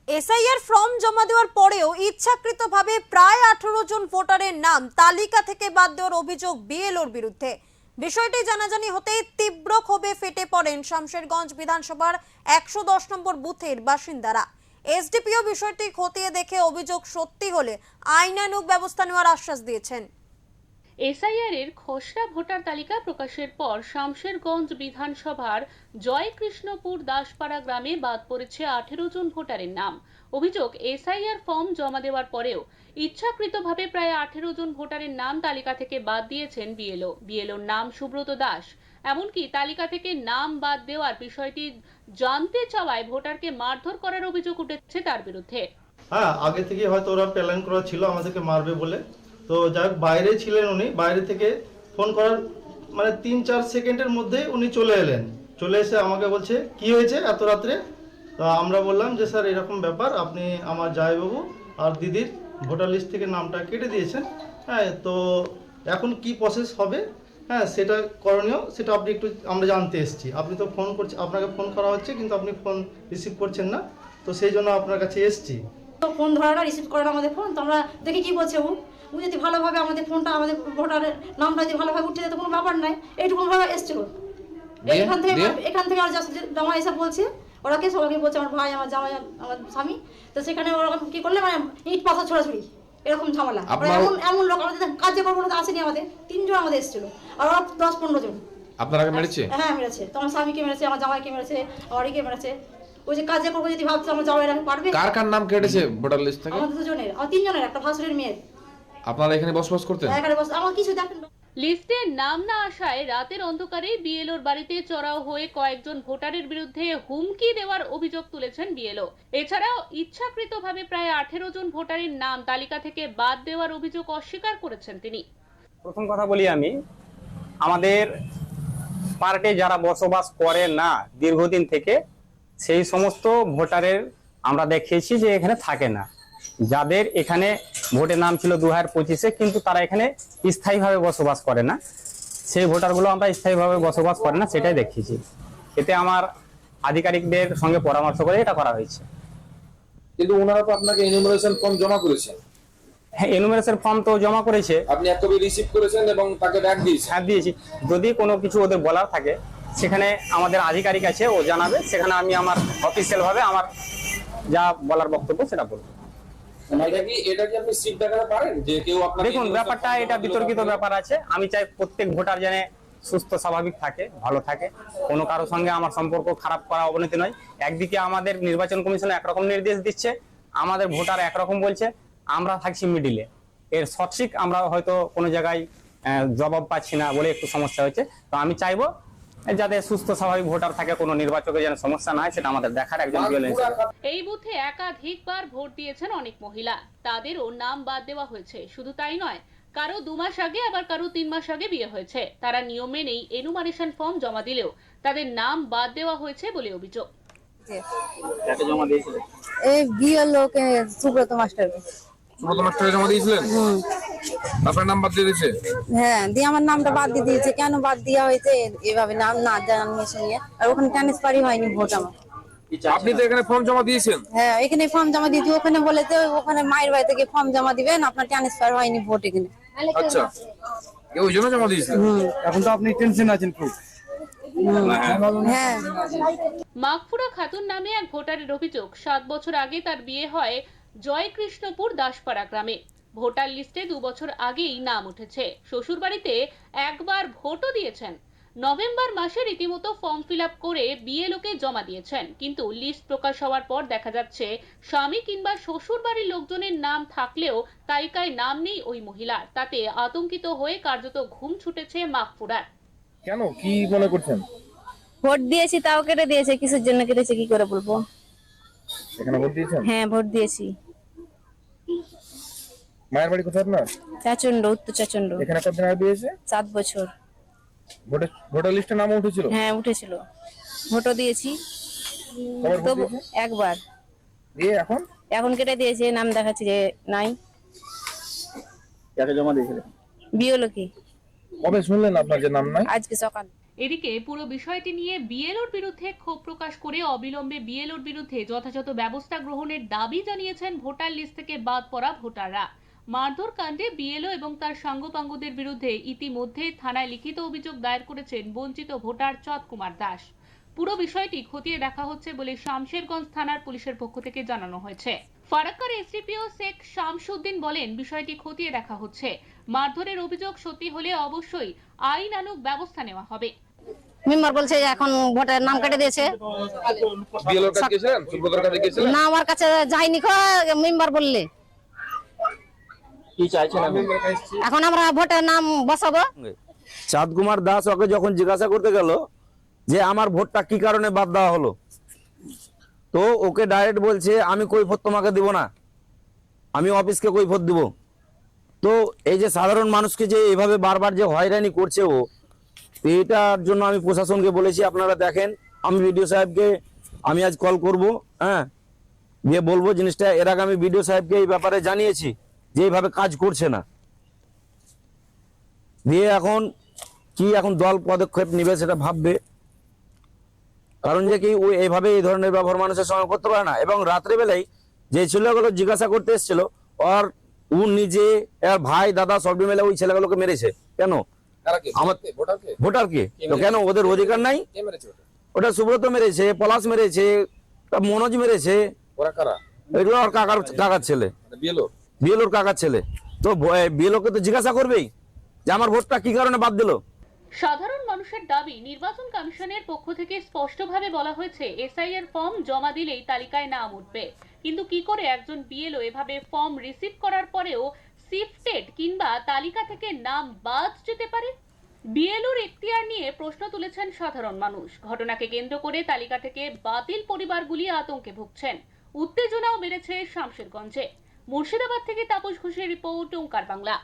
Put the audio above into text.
SIR form জমা দেওয়ার পরেও ইচ্ছাকৃতভাবে প্রায় 18 জন ভোটারের নাম তালিকা থেকে বাদ দেওয়ার অভিযোগ বিএলওর বিরুদ্ধে। বিষয়টি জানাজানি হতেই তীব্র ক্ষোভে ফেটে পড়েন শামশেরগঞ্জ বিধানসভার 110 নম্বর বুথের বাসিন্দারা। এসডিপিও বিষয়টি খতিয়ে দেখে অভিযোগ সত্যি হলে আইনানুগ ব্যবস্থা নেওয়ার আশ্বাস দিয়েছেন। এসআইআর এর খসড়া ভোটার তালিকা প্রকাশের পর শামশেরগঞ্জ বিধানসভার জয়কৃষ্ণপুর দাসপাড়া গ্রামে বাদ পড়েছে 18 জন ভোটারের নাম। অভিযোগ, এসআইআর ফর্ম জমা দেওয়ার পরেও ইচ্ছাকৃতভাবে প্রায় 18 জন ভোটারের নাম তালিকা থেকে বাদ দিয়েছেন বিএলওর নাম সুব্রত দাস। এমনকি তালিকা থেকে নাম বাদ দেওয়ার বিষয়টি জানতে চাওয়ায় ভোটারকে মারধর করার অভিযোগ উঠেছে তার বিরুদ্ধে। হ্যাঁ, আগে থেকে হয়তো ওরা প্ল্যান করা ছিল আমাদেরকে মারবে বলে। তো যাই হোক, বাইরে ছিলেন উনি, বাইরে থেকে ফোন করার মানে 3-4 সেকেন্ডের মধ্যে উনি চলে এলেন। চলে এসে আমাকে বলছে কি হয়েছে এত রাত্রে। তো আমরা বললাম যে স্যার এরকম ব্যাপার, আপনি আমার জামাইবাবু আর দিদির ভোটার লিস্ট থেকে নামটা কেটে দিয়েছেন। হ্যাঁ, তো এখন কি প্রসেস হবে, হ্যাঁ সেটা করণীয়, সেটা আপনি একটু আমরা জানতে এসেছি। আপনি তো ফোন করছেন, আপনাকে ফোন করা হচ্ছে কিন্তু আপনি ফোন রিসিভ করছেন না, তো সেই জন্য আপনার কাছে এসেছি। তো ফোন ধরে না, রিসিভ করে না আমাদের ফোন। তো আমরা দেখি কি বলছে ও যদি ভালোভাবে আমাদের ফোনটা, আমাদের ভোটারের নামটা যদি ভালোভাবে উঠে যেত কোনো ব্যাপার নাই, এইটুকু ভাবে এসেছিল। এখান থেকে আর জামাই এসে বলছে, ওরা কে সবাইকে বলছে আমার ভাই, আমার জামাই, আমার স্বামী। তো সেখানে ওরা কি করলে মানে ইট পাথর ছোড়াছুড়ি এরকম ঝামেলা। এমন লোক আমাদের কাজে করবো না, আসেনি আমাদের 3 জন আমাদের এসেছিল, আর ওরা 10-15 জন। আপনারা মেরেছে? হ্যাঁ মেরেছে, তো আমার স্বামীকে মেরেছে, আমার জামাইকে মেরেছে, আমার ইকে মেরেছে। ওই যে কাজে করবো যদি ভাবছে আমার জামাইরা পারবে। কার কার নাম কেটেছে ভোটার লিস্ট থেকে? আমাদের দুজনের, আমার 3 জনের, একটা ভাসুরের মেয়ের। আপনারা এখানে বসবাস করতেন? এখানে বস, আমার কিছু দেখেন। লিস্টে নাম না আসায় রাতের অন্ধকারে বিএলওর বাড়িতে চড়াও হয়ে কয়েকজন ভোটারের বিরুদ্ধে হুমকি দেওয়ার অভিযোগ তুলেছেন বিএলও। এছাড়াও ইচ্ছাকৃতভাবে প্রায় 18 জন ভোটারের নাম তালিকা থেকে বাদ দেওয়ার অভিযোগ অস্বীকার করেছেন তিনি। প্রথম কথা বলি আমি, আমাদের পার্টে যারা বসবাস করে না দীর্ঘদিন থেকে, সেই সমস্ত ভোটারের আমরা দেখিয়েছি যে এখানে থাকে না। যাদের এখানে ভোটের নাম ছিল 2025-এ, কিন্তু তারা এখানে স্থায়ীভাবে বসবাস করে না, সেই ভোটারগুলো আমরা স্থায়ীভাবে বসবাস করে না সেটাই দেখিয়েছি। এতে আমার আধিকারিকদের সঙ্গে পরামর্শ করে এটা করা হয়েছে। কিন্তু ওনারা তো আপনাকে এনুমারেশন ফর্ম জমা করেছেন। হ্যাঁ, এনুমারেশন ফর্ম তো জমা করেছে, আপনি এক কপি রিসিভ করেছেন এবং তাকে ব্যাক দিয়েছেন। হ্যাঁ দিয়েছি। যদি কোনো কিছু ওদের বলার থাকে সেখানে আমাদের আধিকারিক আছে, ও জানাবে, সেখানে আমি আমার অফিসিয়াল ভাবে আমার যা বলার বক্তব্য সেটা বলবো। এটা কি আপনি সিট দেখাতে পারেন যে কেউ আপনাকে? দেখুন, ব্যাপারটা এটা বিতর্কিত ব্যাপার আছে। আমি চাই প্রত্যেক ভোটার যেন সুস্থ স্বাভাবিক থাকে, ভালো থাকে, কোনো কারোর সঙ্গে আমার সম্পর্ক খারাপ করা অবনতি নয়। একদিকে আমাদের নির্বাচন কমিশন একরকম নির্দেশ দিচ্ছে, আমাদের ভোটার একরকম বলছে, আমরা থাকছি মিডিলে। এর সঠিক আমরা হয়তো কোনো জায়গায় জবাব পাচ্ছি না বলে একটু সমস্যা হচ্ছে। তো আমি চাইবো যাতে সুস্থ স্বাভাবিক ভোটার থাকে, কোনো নির্বাচকের যেন সমস্যা না হয়, সেটা আমাদের দেখার একজন বিএলও হিসেবে। এই বুথে একাধিকবার ভোট দিয়েছেন অনেক মহিলা, তাদেরও নাম বাদ দেওয়া হয়েছে। শুধু তাই নয়, কারো 2 মাস আগে আবার কারো 3 মাস আগে বিয়ে হয়েছে, তারা নিয়ম মেনেই এনুমারেশন ফর্ম জমা দিলেও তাদের নাম বাদ দেওয়া হয়েছে বলে অভিযোগ। জমা দিয়েছিলেন? এই বিএলওকে সুব্রত মাস্টারকে। সুব্রত মাস্টারে জমা দিয়েছিলেন? আপনার নাম বাদ দিয়ে দিয়েছে? হ্যাঁ, দিয়ে আমার নামটা বাদ দিয়ে দিয়েছে। কেন বাদ দেওয়া হয়েছে এভাবে নাম না জানিয়ে শুনিয়ে, আর ওখানে ট্রান্সফারই হয়নি ভোট আমার। আপনি তো এখানে ফর্ম জমা দিয়েছেন? হ্যাঁ, এখানে ফর্ম জমা দিয়েছি। ওখানে বলেছে ওখানে মায়ের বাড়ি থেকে ফর্ম জমা দিবেন, আপনার ট্রান্সফার হয়নি ভোট এখানে। আচ্ছা, ওই জন্য জমা দিয়েছিলেন? এখন তো আপনি টেনশন আছেন খুব। হ্যাঁ, মাগফুরা খাতুন নামে এক ভোটারের অভিযোগ, 7 বছর আগে তার বিয়ে হয় জয়কৃষ্ণপুর দাসপাড়া গ্রামে। ভোটার লিস্টে 2 বছর আগেই নাম উঠেছে। শ্বশুর বাড়িতে একবার ভোটও দিয়েছেন। নভেম্বর মাসে রীতিমতো ফর্ম ফিল আপ করে বিএলওকে জমা দিয়েছেন, কিন্তু লিস্ট প্রকাশ হওয়ার পর দেখা যাচ্ছে স্বামী কিংবা শ্বশুর বাড়ির লোকজনের নাম থাকলেও তালিকায় নাম নেই ওই মহিলার। তাতে আতঙ্কিত হয়ে কার্যত ঘুম ছুটেছে মাগফুরার। কেন, কি মনে করছেন? ভোট দিয়েছি, তাও কেটে দিয়েছে। কিসের জন্য কেটেছে কি করে বলবো? এখানে ভোট দিয়েছেন? হ্যাঁ, ভোট দিয়েছি। মায়ের বাড়ি কোথায় আপনার? চাচন্ড, উত্তর চাচন্ড। এখানে কতদিন আগে দিয়েছে? 7 বছর। ভোটার লিস্টে নাম উঠেছিল? হ্যাঁ, উঠেছিল, ভোটও দিয়েছি। তবু একবার দিয়ে এখন কেটে দিয়েছে, নাম দেখাচ্ছে যে নাই। কাকে জমা দিয়েছিলেন? বিএলও কি? কবে শুনলেন আপনার যে নাম নাই? আজকে সকাল। এদিকে পুরো বিষয়টি নিয়ে বিএলওর বিরুদ্ধে ক্ষোভ প্রকাশ করে অবিলম্বে বিএলওর বিরুদ্ধে যথাযথ ব্যবস্থা গ্রহণের দাবি জানিয়েছেন ভোটার লিস্ট থেকে বাদ পড়া ভোটাররা। মারধর কাণ্ডে বিএলও এবং তার সাঙ্গপাঙ্গদের বিরুদ্ধে ইতিমধ্যে থানায় লিখিত অভিযোগ দায়ের করেছেন বঞ্চিত ভোটার চঁদ কুমার দাস। পুরো বিষয়টি খতিয়ে দেখা হচ্ছে বলে শামশেরগঞ্জ থানার পুলিশের পক্ষ থেকে জানানো হয়েছে। ফারাক্কার এসডিপিও শেখ শামসুদ্দিন বলেন, বিষয়টি খতিয়ে দেখা হচ্ছে। মারধরের অভিযোগ সত্যি হলে অবশ্যই আইনানুগ ব্যবস্থা নেওয়া হবে। মেম্বার বলছে যে এখন ভোটের নাম কেটে দিয়েছে। বিএলওর কাছে গেছিলেন, সুব্রতর কাছে গেছিলেন? না, আমার কাছে যাইনি মেম্বার বললে। কি চাইছেন আপনি? এখন আমরা ভোটের নাম বসাবো। চাঁদ কুমার দাস ওকে যখন জিজ্ঞাসা করতে গেল যে আমার ভোটটা কি কারণে বাদ দেওয়া হলো, তো ওকে ডাইরেক্ট বলছে আমি কৈফিয়ত তোমাকে দিব না, আমি অফিসকে কৈফিয়ত দিব। তো এই যে সাধারণ মানুষকে যে এভাবে বারবার যে হয়রানি করছে ও, তো এটার জন্য আমি প্রশাসনকে বলেছি আপনারা দেখেন, আমি বিডিও সাহেবকে আমি আজ কল করব, হ্যাঁ, দিয়ে বলবো জিনিসটা। এর আগে আমি বিডিও সাহেবকে এই ব্যাপারে জানিয়েছি যে এইভাবে কাজ করছে না। দিয়ে এখন দল পদক্ষেপ নিবে সেটা ভাববে, কারণ যে কি ও এইভাবে এই ধরনের ব্যবহার মানুষের সঙ্গে করতে পারে না। এবং রাত্রেবেলায় যে ছেলেগুলো জিজ্ঞাসা করতে এসেছিল, ওর ও নিজে এর ভাই দাদা সব মিলে ওই ছেলেগুলোকে মেরেছে। কেন? কারা কে? আমার ভোটারকে? ভোটারকে তো কেন? ওদের অধিকার নাই? কে মেরেছে ওটা? ওটা সুব্রত মেরেছে, পলাশ মেরেছে, মনোজ মেরেছে। ওরা কারা? এগুলো ওর কাকার ছেলে, বিএলও? বিএলওর কাকার ছেলে। তো বিএলওকে তো জিজ্ঞাসা করবেই যে আমার ভোটটা কি কারণে বাদ দিল। সাধারণ মানুষের দাবি, নির্বাচন কমিশনের পক্ষ থেকে স্পষ্টভাবে বলা হয়েছে এসআইআর ফর্ম জমা দিলেই তালিকায় নাম উঠবে। কিন্তু কি করে একজন বিএলও এভাবে ফর্ম রিসিভ করার পরেও শিফটেড কিংবা তালিকা থেকে নাম বাদ যেতে পারে? বিএলওর এখতিয়ার নিয়ে প্রশ্ন তুলেছেন সাধারণ মানুষ। ঘটনাকে কেন্দ্র করে তালিকা থেকে বাতিল পরিবারগুলি আতঙ্কে ভুগছেন। উত্তেজনাও বেড়েছে শামশেরগঞ্জে। মুর্শিদাবাদ থেকে তাপস ঘোষের রিপোর্ট, ওঙ্কার বাংলা।